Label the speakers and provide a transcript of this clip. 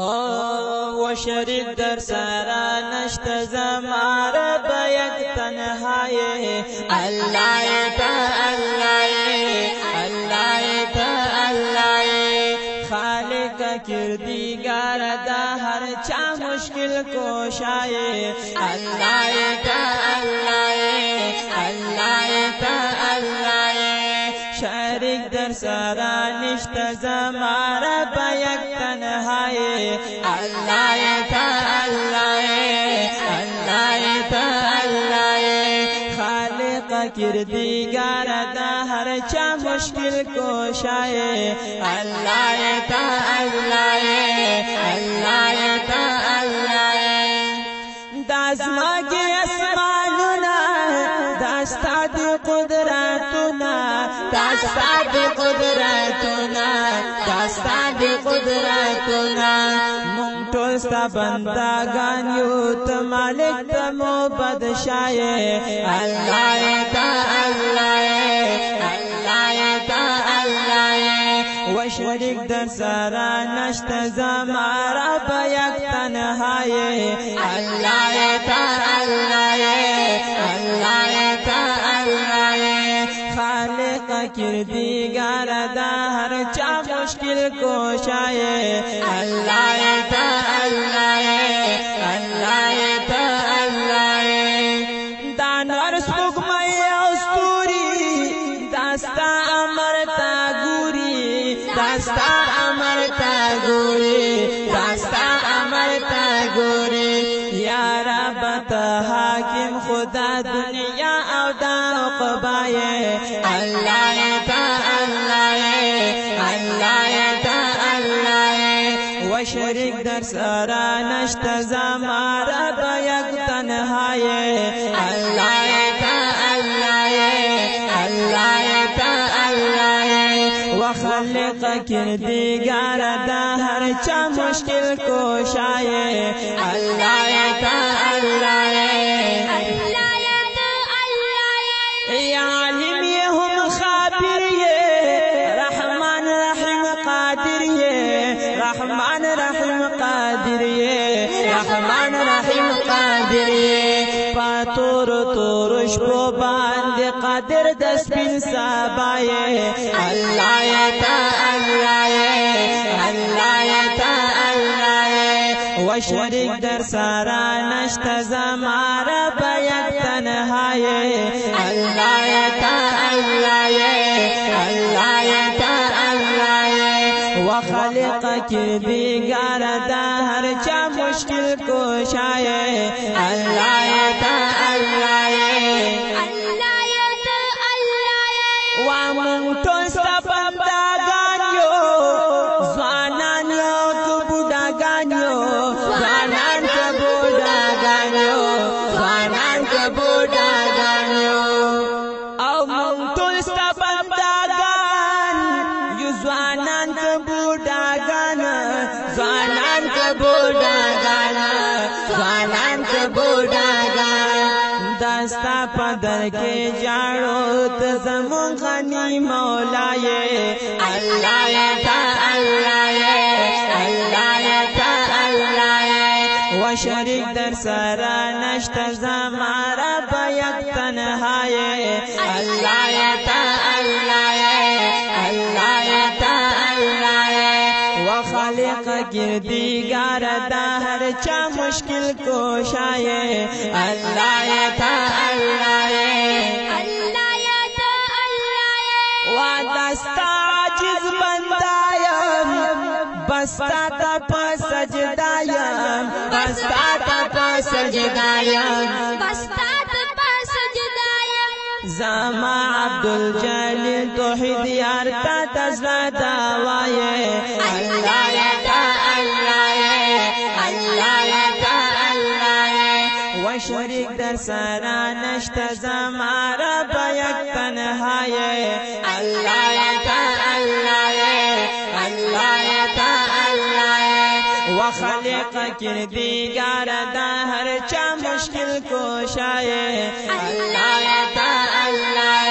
Speaker 1: و شریک در سرا نشت زمار بیک تنهایی اللہ تا اللہ اللہ تا اللہ خالق کردگار دا ہر چا مشکل کوشائے اللہ تا اللہ اللہ تا اللہ شریک در سرا نشت زمار بیک تنہائی اللہ تا اللہ اللہ تا اللہ خالق کردگار دا ہر چا مشکل کوشائے اللہ تا اللہ اللہ تا اللہ دازما کی اسماننا داستا دی قدراتنا داستا دی قدراتنا داستا دی قدراتنا مونږ ټول ستا بندگان یو ته مالک ته مو بادشاه الله تا الله الله تا الله و شریک در سرا نشت زمارا بیک تنهایی الله تا الله الله تا الله خالق کردگار دا ہر چا مشکل کوشائے اللہ تا اللہ اللہ تا اللہ دانور سپوږمۍ او ستوري داستا امرتا ګوري داستا امرتا ګوري داستا امرتا ګوري یا رب ته حاکم خدا دنیا او دا عقبای اللہ تا اللہ اللہ تا اللہ و شریک در سرا نشت زمارا بیک تنہائی اللہ تا اللہ اللہ تا اللہ و خالق کردگار دا ہر چا مشکل کوشائے اللہ تا اللہ یا عالم یہ ہم خابر یہ رحمان رحیم قادر یہ رحمان رحیم قادر یہ رحمان رحیم قادر یہ پاتور تورش کو باند قادر دسپن سابائے اللہ تا اللہ اللہ تا اللہ و شریک در سرا نشت زمارا بیک تنہائی اللہ تا اللہ اللہ تا اللہ و خالق کردگار دا ہر چا مشکل کوشائے اللہ تا اللہ و مونږ ټول ستا بندګان یو ځوانان یو که بوډاګان یو ځوانان که بوډاګان یو ځوانان که بوډاګان یو او مونږ ټول ستا بندګان یو ځوانان که بوډاګان ځوانان که بوډاګان ځوانان که بوډاګان داستا پدر کے جاڑو تزمون غنی مولائے اللہ تا اللہ اللہ تا اللہ و شریک در سرا نشت زمارا بیک تنہائی اللہ تا اللہ اللہ تا اللہ و خالق کردگار دا ہر چا مشکل کوشائے اللہ تا اللہ و دستا عاجز بندایم بستا تا پا سجدایم بستا تا پا سجدایم زما عبدالجلیل توحید یارتا تزرا دعوائے اللہ تا اللہ اللہ تا اللہ و شریک در سرا نشت زمارا بیک تنہائی اللہ تا اللہ اللہ تا اللہ و خالق کردگار دا ہر چا مشکل کوشائے اللہ تا اللہ